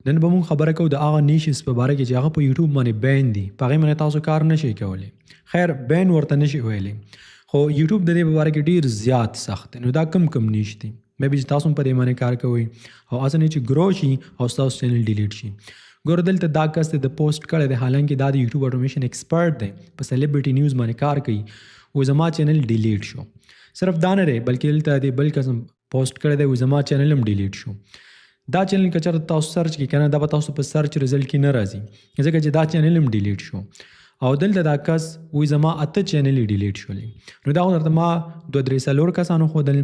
نن به مونږ خبره کوو د هغه نیشز په باره کې چې هغه په یوټیوب باندې بین دي، په هغې باندې تاسو کار نشئ کولی. خیر بین ورته نشئ ویلی، خو یوټیوب د دې په باره کې ډېر زیات سخت دی. نو دا کم نیش دي مې به چې تاسو هم په دې باندې کار کوئ او هڅه نه چې ګرو شي او ستاسو چینل ډیلیټ شي. ګوره دلته دا کس د پوسټ کړی دی، حالانکه دا د یوټیوب اټومیشن ایکسپرټ دی، په سلیبریټي نیوز باندې کار کوي، و زما چینل ډیلیټ شو. صرف دا نه دی بلکې دلته د بل قسم پوسټ کړی دی، و زما چینل هم ډیلیټ شو. دا چینل که چېرته تاسو سرچ کړئ که نه، دا به تاسو په سرچ رزلټ کې نه راځي، ځکه چې دا چینل هم ډیلیټ شو. او دلته دا کس وایي زما 8 چینلې ډیلیټ شولې. نو دا خو درته ما 2-3 کسانو ښودل،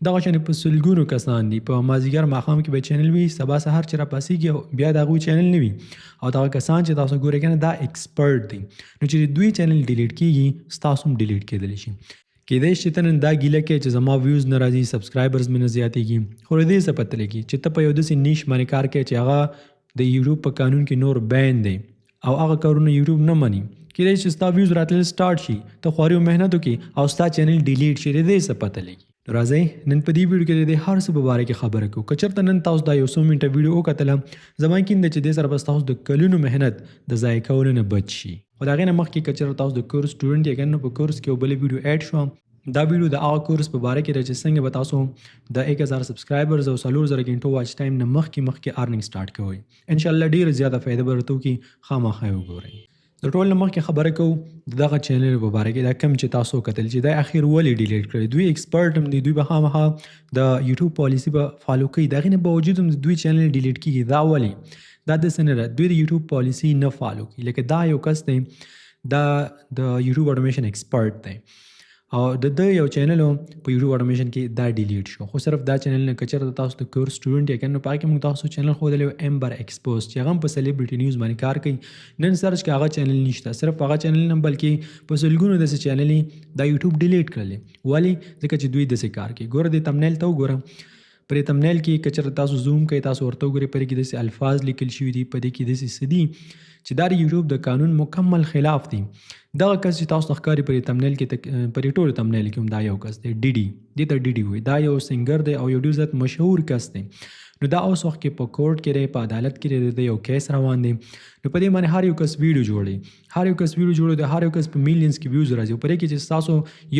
دغه شانې په سلګونو کسان دي. په مازدیګر ماښام کې به چینل وي، سبا سهار چې راپاسېږي بیا د هغوی چینل نه وي. او دغه کسان چې تاسو ګورئ که نه دا ایکسپرټ دي. نو چې دوی چینل ډیلیټ کېږي ستاسو هم ډیلیټ کېدلی شي. کېدای شي ته نن دا ګیله کې چې زما ویوز نه راځي، سبسکرایبرز مې نه زیاتېږي، خو له دې څه پته لګي چې ته په یو داسې نیش باندې کار کوې چې هغه د یوټیوب په قانون کې نور بین دی او هغه کارونه یوټیوب نه مني. کېدای شي ستا ویوز راتلل سټارټ شي، ته خواري او محنت وکړې او ستا چینل ډیلیټ شي، د دې څه پته لګي. راځئ نن په دې ویډیو کې د هر څه په باره کې خبره کوو. که چېرته نن تاسو دا یو څو منټه ویډیو وکتله، زما یقین دی چې دې سره به ستاسو د کلونو محنت د ضایع کولو نه بچ شي. خو د هغې نه مخکې که چېرته تاسو د کورس سټوډنټ یې که نه، په کورس کې یو بلې ویډیو ایډ شوه. دا ویډیو د هغه کورس په باره کې دی چې څنګه به تاسو د 1000 سبسکرایبرز او 4000 غنټو واچ ټایم نه مخکې ارننګ سټارټ کوئ. انشاءالله ډېره زیاته فایده به درته وکړي، خامخا یې وګورئ. د ټول نه مخکې خبره کوو د دغه چینل په باره کې، دا کم چې تاسو وکتل چې دا اخر ولې ډیلیټ کړی. دوی ایکسپرټ هم دي، دوی به خامخا د یوټیوب پالیسي به فالو کوي، د هغې نه باوجود هم د دوی چینل ډیلیټ کېږي. دا ولې؟ دا داسې نه ده، دوی د یوټیوب پالیسي نه فالو کوي. لکه دا یو کس دی، دا د یوټیوب اټومیشن ایکسپرټ دی او د یو چینل په یوټیوب اټومیشن کې دا ډیلیټ شو. خو صرف دا چینل نه، که چېرته تاسو د کورس سټوډنټ یې که نه، په هغې کې موږ تاسو چینل ښودلی و امبر ایکسپوز، چې هغه هم په سلیبریټي نیوز باندې کار کوي. نن سرچ کې هغه چینل نشته، صرف هغه چینل نه بلکې په سلګونو داسې چینلې دا یوټیوب ډیلیټ کړلې. ولې؟ ځکه چې دوی داسې کار کوي. ګوره دې تمنیل ته وګوره، پر دې تمنیل کې که چېرته تاسو زوم کوئ تاسو ورته وګورئ، په دې کې داسې الفاظ لیکل شوي دي، په دې کې داسې څه دي چې دا د یوټیوب د قانون مکمل خلاف دي. دغه کس چې تاسو ته ښکاري په دې تمنیل کې، په دې ټولو تمنیل کې هم دا یو کس دی، ډیډي، دې ته ډیډي وایي. دا یو سنګر دی او یو ډېر زیات مشهور کس دی. نو دا اوس وخت کې په کورټ کې دی، په عدالت کې دی، یو کیس روان دی. نو په دې باندې هر یو کس ویډیو جوړوي، د هر یو کس په میلیونز کې ویوز راځي. په دې کې چې ستاسو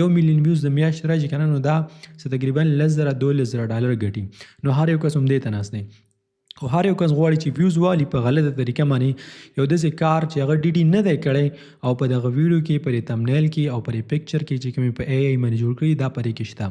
1 میلیون ویوز د میاشتې راځي که نه، نو دا تقریبا $10,000-12,000 ګټي. نو هر یو کس هم دې ته ناست دی. خو هر یو کس غواړي چې ویوز والي په غلطه طریقه باندې یو داسې کار چې هغه ډیډي نه دی کړی او په دغه ویډیو کې، په دې تمنیل کې او په دې پکچر کې چې کومې په AI باندې جوړ کړي، دا په دې کې شته.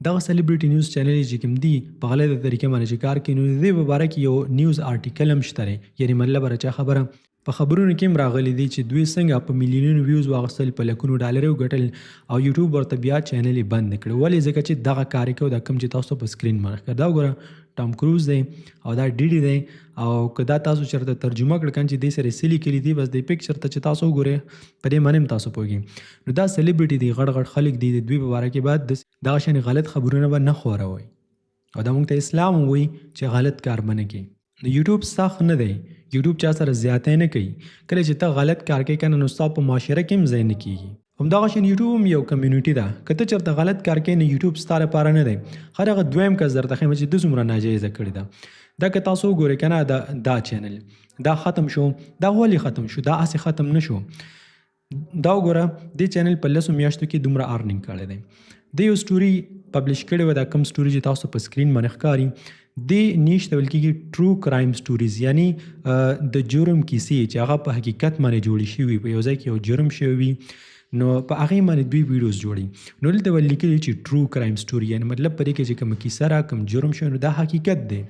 دغه سلیبریټي نیوز چینل چې کوم دي په غلطه طریقه باندې چې کار کوي، نو د دې په باره کې یو نیوز آرټیکل هم شته دی. یعنې مطلب راچا خبره په خبرونو کې هم راغلی دی چې دوی څنګه په میلیونونو ویوز واخیستل، په لکونو ډالر وګټل او یوټیوب ورته بیا چینل یې بند کړ. ولې؟ ځکه چې دغه کار یې کوي، دا کوم چې تاسو په سکرین باندې ښکاري. دا وګوره ټام کروز دی او دا ډیډي دی. او که دا تاسو چېرته ترجمه کړه کنه چې دې سره څه لیکلي دي، بس دې پکچر ته چې تاسو وګورئ په دې باندې هم تاسو پوهېږئ. نو دا سلیبریټي دي، غټ خلک دي، د دوی په باره کې باید دغه شانې غلط خبرونه به نه خوروئ. او دا موږ ته اسلام وایي چې غلط کار به نه کوئ. نو یوټیوب سخت نه دی، یوټیوب چا سره زیاتی نه کوي. کله چې ته غلط کار کوې که نه، نو ستا په معاشره کې هم ځای نه کېږي. همدغه شان یوټیوب هم یو کمیونټي ده. که ته چېرته غلط کار کوې، نو یوټیوب ستا لپاره نه دی. هر هغه دویم کس درته ښیم چې ده څومره ناجایزه کړې ده. دا که تاسو وګورئ که نه، دا چینل دا ختم شو. دا ولې ختم شو؟ دا هسې ختم نه شو. دا وګوره دې چینل په 10 میاشتو کې دومره ارننګ کړی دی. د یو سټوري پبلش کړی و، دا کوم سټوري چې تاسو په سکرین باندې ښکاري، دې نیش ته ویل کېږي ټرو کرایم سټوریز، یعنی د جرم کیسې چې هغه په حقیقت باندې جوړې شوي، په یو ځای کې یو جرم شوی وي، نو په هغې باندې دوی ویډیوز جوړي. نو دلته ویل لیکلي چې ټرو کرایم سټوري، یعنی مطلب په دې کې چې کومه کیسه را کوم جرم شوی، نو دا حقیقت دی.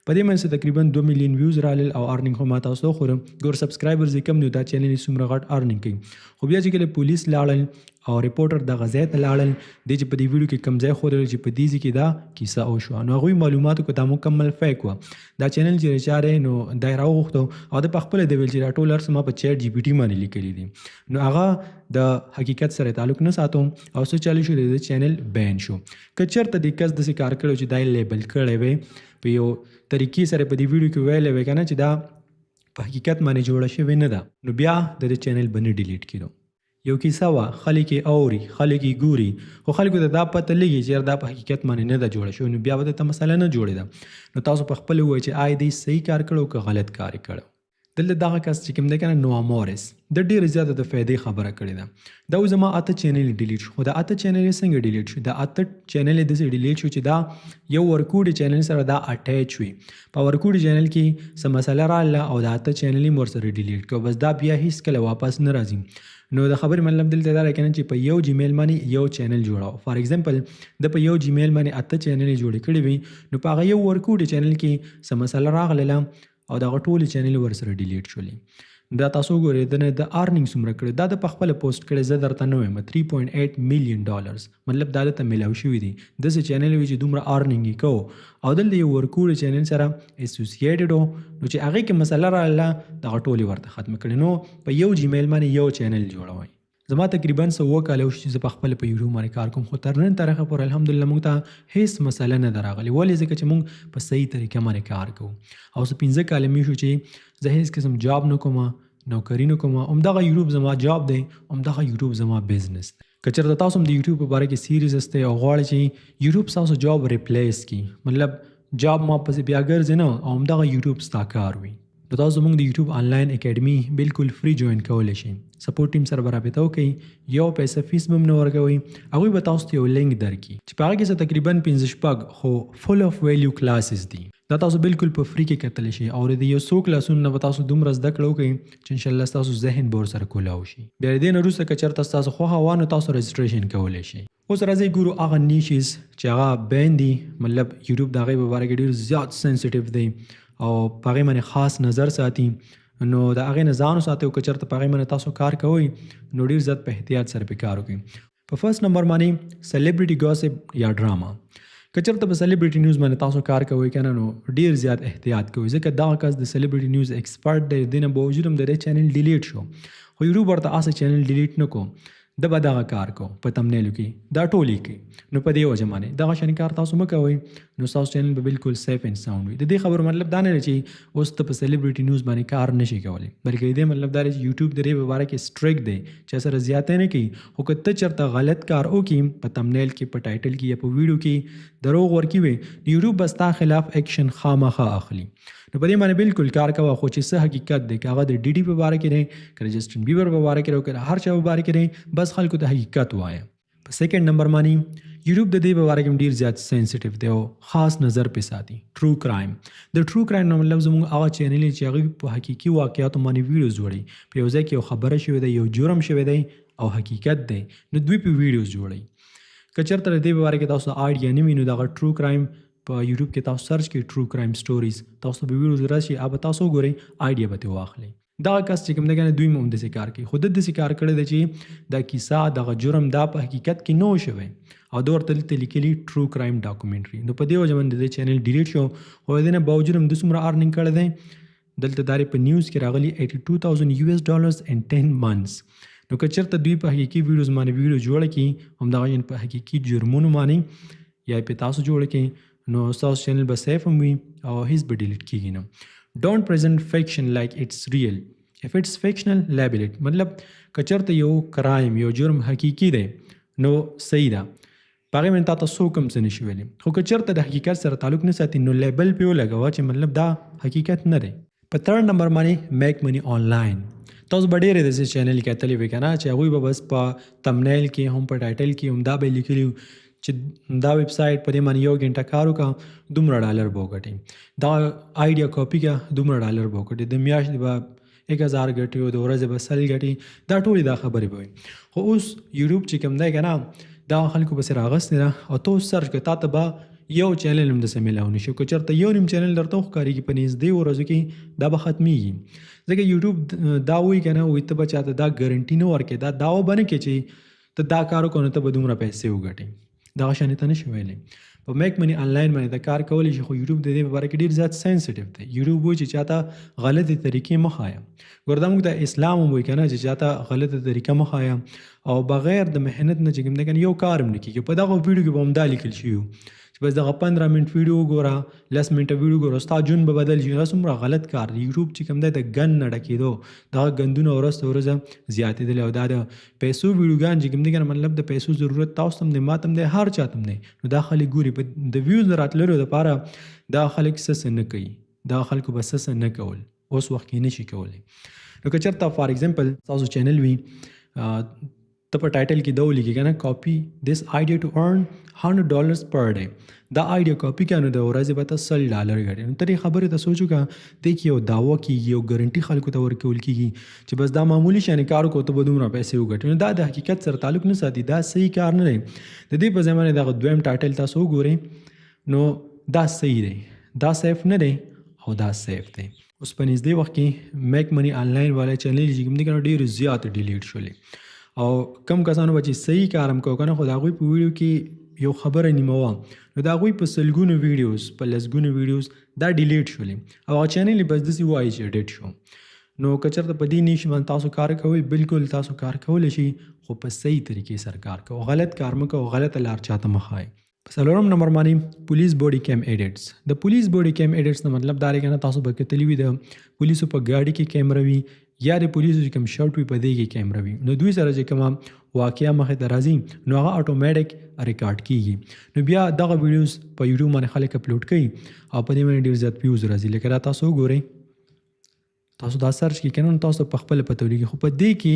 په دې باندې تقریبا 2 میلیون ویوز رالل او ارننګ هم تاسو ته وښورم. ګور سبسکرایبرز یې کم دي، دا چینل یې څومره غټ ارننګ کوي. خو بیا چې کله پولیس لاړل او ریپورټر دغه ځای ته لاړل، دی چې په دې ویډیو کې کوم ځای ښودل چې په دې ځای کې دا کیسه وشوه، نو هغوی معلوماتو کې دا مکمل فیک وه. دا چینل چې ریچار یې، نو دا یې راوغوښتو او د پخپله دی ویل چې دا ټول هر څه ما په چیټ GPT باندې لیکلي دي. نو هغه د حقیقت سره تعلق نه ساتو او څه چالو شو، د چینل بین شو. که چېرته دې کس داسې کار کړی چې دا یې لیبل کړی وی په یو طریقې سره، په دې ویډیو کې ویلی وی که نه چې دا په حقیقت باندې جوړه شوې نه ده، نو بیا د دې چینل به نه ډیلیټ کېدو. یو کیسه وه، خلک یې اوري، خلک یې ګوري، خو خلکو ته دا پته لګي چې دا په حقیقت باندې نه ده جوړه شوې، نو بیا به درته مسله نه جوړېده. نو تاسو په خپله ووایئ چې آیا دی صحیح کار کړی که غلط کار یې کړی. دلته دغه کس چې کوم دی که نه نووا مورس، د ډېرې زیاته د فایدې خبره کړې ده. دا اوس زما 8 چینل ډیلیټ شو. خو د 8 چینل یې څنګه ډیلیټ شو؟ د 8 چینل یې داسې ډیلیټ شو چې دا یو ورکوډي چینل سره دا اټیچ وي. په ورکوډي چینل کې څه مسله راغله او د 8 چینل یې ورسره ډیلیټ کړو، بس دا بیا هیڅکله واپس نه راځي. نو د خبرې مطلب دلته دا دی چې په یو جیمیل باندې یو چینل جوړاو. فار ایگزامپل د په یو جیمیل باندې 8 چینل جوړې کړې وي، نو په هغه یو ورکوډي چینل کې څه مسله راغله او دغه ټولې چینل ورسره ډیلیټ شولې. دا تاسو ګورئ د ارننګ څومره کړی، دا د په خپله پوسټ کړی، زه درته نه وایم 3.8 میلیون ډالرز، مطلب دا دلته میلاو شوي دي. داسې چینل وي چې دومره ارننګ یې کوو او دلته یو ورکوډي چینل سره اسوسییټډ و، نو چې هغې کې مسله راغله دغه ټولې ورته ختمه کړې. نو په یو جیمیل باندې یو چینل جوړوئ. زما تقریبا 100 کاله وشي چې زه په خپله په یوټیوب باندې کار کوم، خو تر نن تاریخه پورې الحمدلله موږ ته هیڅ مسله نه ده راغلې. ولې؟ ځکه چې موږ په صحیح طریقه باندې کار کوو. او څه 15 کاله مې شو چې زه هیڅ قسم جاب نه کوم، نوکري نه کوم. همدغه یوټیوب زما جاب دی، همدغه یوټیوب زما بزنس دی. که چېرته تاسو هم د یوټیوب په باره کې سیریز هستئ او غواړئ چې یوټیوب ستاسو جاب ریپلیس کړي، مطلب جاب ما پسې بیا ګرځئ نه او همدغه یوټیوب ستا کار وي، نو تاسو زموږ د یوټیوب آنلاین اکیډمې بالکل فری جوین کولی شئ. سپورټ ټیم سره به رابطه وکړئ، یو پیسه فیس به هم نه ورکوئ. هغوی به تاسو ته یو لینک درکړي چې په هغه کې څه تقریبا 15 خو فل اف ویلیو کلاسز دي. دا تاسو بالکل په فری کې کتلی شئ او د یو څو کلاسونو نه به تاسو دومره زده کړه وکړئ چې انشاءالله ستاسو ذهن به ورسره کولاو شي. بیا د دې نه وروسته که چېرته ستاسو خوښه وه نو تاسو رجسټریشن کولی شئ. اوس راځئ ګورو هغه نیشز چې هغه بین دي، مطلب یوټیوب د هغې په باره کې ډېر زیات سینسیټیو دی او په هغې باندې خاص نظر ساتي. نو د هغې نه ځان وساتئ او که چېرته په هغې باندې تاسو کار کوئ نو ډېر زیات په احتیاط سره پرې کار وکړئ. په فرست نمبر باندې سلیبریټي ګاسپ یا ډراما. که چېرته په سلیبریټي نیوز باندې تاسو کار کوئ که نه نو ډېر زیات احتیاط کوئ، ځکه دغه کس د سلیبریټي نیوز ایکسپرټ دی. د دې نه باوجود هم د دې چینل ډیلیټ شو، خو یوټیوب ورته هسې چینل ډیلیټ نه کو، د به دغه کار کو په تمنیلو کې دا ټولې کوي. نو په دې وجه باندې دغه شان کار تاسو مه کوئ، نو ستاسو چینل به بالکل سیف اینډ ساوند وي. د دې خبرو مطلب دا نه دی چې اوس ته په سلیبریټي نیوز باندې کار نشي کولی، بلکې د دې مطلب دا دی چې یوټیوب د دې په باره کې سټریک دی چې سره زیاتې نه کوي. خو که ته چېرته غلط کار وکړي په تمنیل کې، په ټایټل کې یا په ویډیو کې دروغ ورکړي وي، نو یوټیوب به ستا خلاف ایکشن خامخا اخلي. نو په دې باندې بالکل کار کوه. خو چې څه حقیقت دی، که هغه د ډي ډي په باره کې دی، که جسټن بیبر په باره کې دی، که هر چا په باره کې دی، بس خلکو ته حقیقت وایه. په سیکنډ نمبر باندې یوټیوب د دې په باره کې ډېر زیات سینسیټیو دی او خاص نظر پې ساتي. ټرو کرایم. د ټرو کرایم نه مطلب زموږ هغه چینل چې هغوی په حقیقي واقعاتو باندې ویډیوز جوړوي. په یو ځای کې یو خبره شوې ده، یو جرم شوی دی او حقیقت دی، نو دوی په ویډیوز جوړوي. که چېرته د دې په باره کې تاسو آیډیا نه وي نو دغه ټرو کرایم په یوټیوب کې تاسو سرچ کړئ ټرو کرایم سټوریز، تاسو به ویډیوز راشي، هغه تاسو وګورئ، آیډیا به ترې واخلئ. دغه کس چې کوم دی که نه دوی هم همداسې کار کوي، خو ده داسې کار کړی دی چې دا کیسه، دغه جرم دا په حقیقت کې نه و شوی او ده ورته دلته لیکلي ټرو کرایم ډاکومنټري. نو په دې وجه باندې د دې چینل ډیلیټ شو، خو د دې نه باوجود هم ده څومره ارننګ کړی دی. دلته دا په نیوز کې راغلي $82,000 in 10 months. نو که چېرته دوی په حقیقي ویډیوز باندې ویډیو جوړه کړي، همدغه په حقیقي جرمونو باندې یا په تاسو جوړه کړي، نو ستاسو چینل به سیف هم وي او هیڅ به ډیلیټ کېږي نه. ډونټ پریزنټ فکشن لایک اټس ریل، اف اټس فکشنل لیبل اټ. مطلب که چېرته یو کرایم، یو جرم حقیقي دی نو صحیح ده، په هغې باندې تا ته څوک هم څه نه شي ویلی. خو که چېرته د حقیقت سره تعلق نه ساتي نو لیبل پرې ولګوه چې مطلب دا حقیقت نه دی. په تھرډ نمبر باندې میک منی آنلاین. تاسو به ډېرې داسې چینل کتلی وي که نه چې هغوی به بس په تمنیل کې هم په ټایټل کې هم دا به لیکلي چې دا ویب سایټ په دې باندې 1 غنټه کار وکړه دومره ډالر به وګټي، دا آیډیا کاپي کړه دومره ډالر به وګټي، د میاشتې به 1000 ګټي او د ورځې به 100 ګټي. دا ټولې دا خبرې به وي. خو اوس یوټیوب چې کوم دی که نه دا خلکو پسې راغستې ده او ته اوس سرچ کړه، تا ته به یو چینل هم داسې میلاو نه شي. که چېرته یو نیم چینل درته وښکارېږي په نږدې ورځو کې دا به ختمیږي، ځکه یوټیوب دا وایي که نه، وایي ته به چاته دا ګارنټي نه ورکړې، دا دعوه به نه کړې چې ته دا کار وکړو نو ته به دومره پیسې وګټې. دغه شانې ته نشي ویلی. په میک منی آنلاین باندې د کار کولی شي، خو یوټیوب د دې په باره کې ډېر زیات سینسیټیو دی. یوټیوب وایي چې چاته غلطې طریقې مه ښایه. ګوره دا موږ د اسلام هم وایي که نه چې چاته غلطه طریقه مه ښایه او بغیر د محنت نه چې کوم دی که نه یو کار هم نه کېږي. په دغه ویډیو کې به هم دا لیکل شوي چې بس دغه 15 منټ ویډیو وګوره 10 منټه ویډیو وګوره ستا ژوند به بدل شي. دا څومره غلط کار دی. یوټیوب چې کوم دی د ګن نه ډکېدو دغه ګندونه ورځ تر ورځه زیاتېدلې او دا د پیسو ویډیوګان چې کوم دي که نه مطلب د پیسو ضرورت تاسو ته هم دی ما ته هم دی هر چا ته هم دی. نو دا خلک ګوري په د ویوز د راتللو دپاره دا خلک څه نه کوي. دا خلکو به څه نه کول اوس وخت کې نشي کولی. نو که چېرته فار ایگزامپل تاسو چینل وي ته په ټایټل کې دا ولیکې که نه کاپي دس آیډیا ټو ارن $100 پر ډے. دا آیډیا کاپي کړه نو د ورځې به ته $100 ګټې. نو ته دې خبرې ته سوچ وکړه دې کې یو دعوه کېږي یو ګارنټي خلکو ته ورکول کېږي چې بس دا معمولي شیانې کار وکړو ته به دومره پیسې وګټې. نو دا د حقیقت سره تعلق نه ساتي. دا صحیح کار نه دی. د دې په ځای باندې دغه دویم ټایټل تاسو وګورئ نو دا صحیح دی. دا سیف نه دی او دا سیف دی. اوس په نږدې وخت کې میک منی آنلاین والا چینل چې کوم دي که نه ډېر زیات ډیلیټ شولې او کم کسانو به چې صحیح کار هم کوو که نه خو د هغوی په ویډیو کې یو خبره نیمه وه نو د هغوی په سلګونو ویډیوز په لسګونو ویډیوز دا ډیلیټ شولې او هغه چینل یې بس داسې وایي چې ایډیټ شو. نو که چېرته په دې نیش باندې تاسو کار کوئ بالکل تاسو کار کولی شي خو په صحیح طریقې سره کار کوئ. غلط کار مه کوئ غلطه لار چاته مه ښایئ. په څلورم نمبر باندې پولیس بوډي کیم ایډیټس. د پولیس بوډي کیم ایډیټس نه مطلب دا دی که نه تاسو به کتلي وي د پولیسو په ګاډي کې کیمره وي یا د پولیسو چې کوم شرټ وي په دې کې کیمره وي. نو دوی سره چې کومه واقعه مخې ته راځي نو هغه اټومیټک ریکارډ کیږي. نو بیا دغه ویډیوز په یوټیوب باندې خلک اپلوډ کوي او په دې باندې ډېر زیات ویوز راځي. لکه دا تاسو وګورئ تاسو دا سرچ کې کنه تاسو په خپل پته ولګي خو په دې کې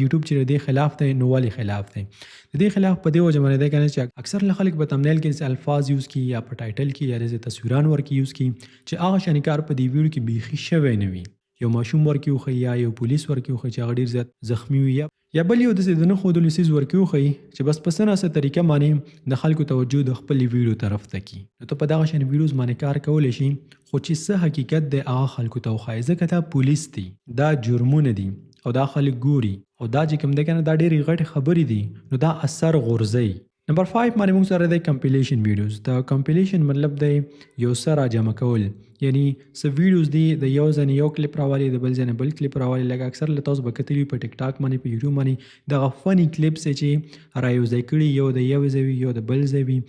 یوټیوب چې د خلاف دی نو والی خلاف دی. د دې خلاف په دې وجه باندې دی کنه چې اکثر خلک په تمنیل کې الفاظ یوز کی یا په ټایټل کې یا د تصویران ورکی یوز کی چې هغه شانکار په دې ویډیو کې بیخي شوی نه وي. یو ماشوم ورکی وخی یا یو پولیس ورکی وخی چې هغه ډېر زیات زخمی وي یا بل یو داسې د نه ښودلو څیز ورکی وخی چې بس په څه ناسه طریقه باندې د خلکو توجه د خپل ویډیو طرف ته کي. نو ته په دغه شان ویډیوز باندې کار کولی شي خو چې څه حقیقت دی هغه خلکو ته وښایي ځکه دا پولیس دي دا جرمونه دي او دا خلک ګوري او دا چې کوم دی که نه دا ډېرې غټې خبرې دي نو دا اثر غورځوي. نمبر 5 باندې موږ سره دی کمپیلیشن ویډیوز. د کمپیلیشن مطلب دی یو څه راجمع کول یعنی څه ویډیوز دي د یو ځای یو کلیپ راوالي د بل ځای بل کلیپ راوالي. لکه اکثر له تاسو به کتلي په ټیک ټاک باندې په یوټیوب باندې دغه فني کلیپس چې رایوځای کړي یو د یو ځای وي یو د بل ځای وي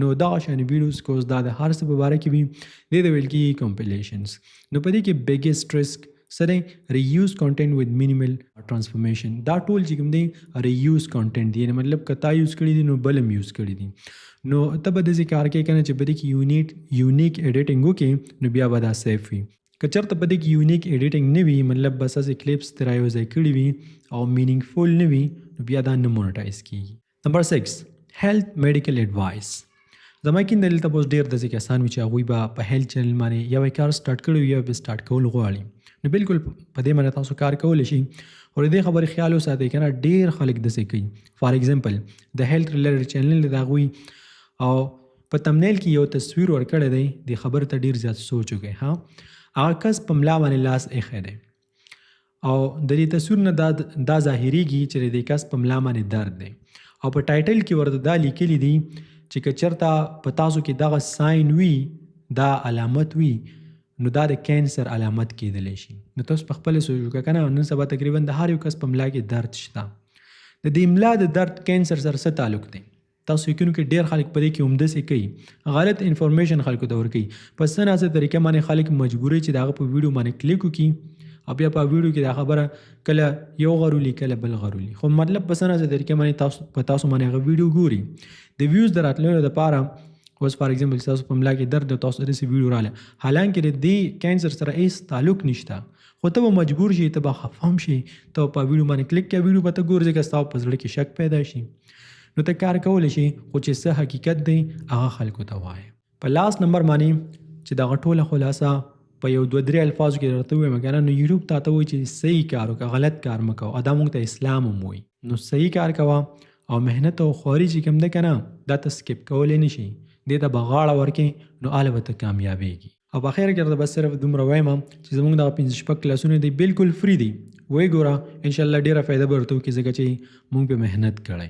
نو دغه شانې ویډیوز کوز دا د هر څه په باره کې وي دې ته ویل کېږي کمپیلیشنز. نو په دې کې بیګیسټ رسک سره ریوز کانټینټ وذ مینیمل ټرانسفورمیشن. دا ټول چې کوم دی ریوز کانټینټ دی مطلب که تا یوز کړي دي نو بل هم یوز کړي دي. نو ته به داسې کار کوې که نه چې په دې کې یونیک ایډیټنګ وکړې نو بیا به دا سیف وي. که چېرته په دې کې یونیک ایډیټنګ نه وي مطلب بس هسې کلیپس ترې رایوځای کړي وي او مینینګفول نه وي نو بیا دا نه مونیټایز کېږي. نمبر 6 هیلث میډیکل ایډوایس. زما یقین دی دلته به اوس ډېر داسې کسان وي چې هغوی به په هیلث چینل باندې یو کار سټارټ کړی وي یا به سټارټ کول غواړي. نو بالکل په دې باندې تاسو کار کولی شي خو د دې خبرې خیال وساتئ که نه ډېر خلک داسې کوي. فار ایگزامپل د هیلث ریلیټډ چینل د هغوی او په تمنیل کې یو تصویر ورکړی دی د خبرې ته ډېر زیات سوچ وکړئ. هغه کس په ملا باندې لاس ایښی دی او د دې تصویر نه دا ظاهریږي چې د دې کس په ملا باندې درد دی او په ټایټل کې ورته دا لیکلي دي چې که چېرته په تاسو کې دغه ساين وي دا علامت وي نو دا د کینسر علامت کېدلی شي. نو تاسو په خپله سوچ وکړه که نه نن سبا تقریبا د هر یو کس په ملا کې درد شته. د دې ملا د درد کینسر سره څه تعلق دی؟ تاسو یقینو کې ډېر خلک په دې کې همداسې کوي غلط انفارمیشن خلکو ته ورکوي په څه ناسه طریقه باندې خلک مجبوري چې د هغه په ویډیو باندې کلیک وکړي او بیا په ویډیو کې دا خبره کله یو غرولي کله بل غرولي خو مطلب په څه ناسه طریقه باندې تاسو باندې هغه ویډیو ګوري د ویوز د راتللو دپاره. اوس فار ایگزامپل تاسو په ملا کې درد تاسو داسې ویډیو راغله حالانکه د دې کینسر سره هیڅ تعلق نشته خو ته به مجبور شي ته به خفه هم شي ته په ویډیو باندې کلیک کړه ویډیو به ته ګورې ځکه ستا په زړه کې شک پیدا شي. نو ته کار کولی شي خو چې څه حقیقت دی هغه خلکو ته وایه. په لاست نمبر باندې چې دغه ټوله خلاصه په یو 2-3 الفاظو کې درته ووایم که نه نو یوټیوب ته وایي چې صحیح کار وکړه غلط کار مه کوه. دا موږ ته اسلام هم وایي نو صحیح کار کوه او محنت او خواري چې کوم دی که نه دا ته سکپ کولی نه شي دې ته به غاړه ورکې نو هله به ته کامیابېږي. او په اخر کې درته بس صرف دومره وایم چې زموږ دغه 5 کلاسونه دی بالکل فری دي وایي ګوره انشاءالله ډېره فایده به ورته وکړي ځکه چې موږ پې محنت کړی.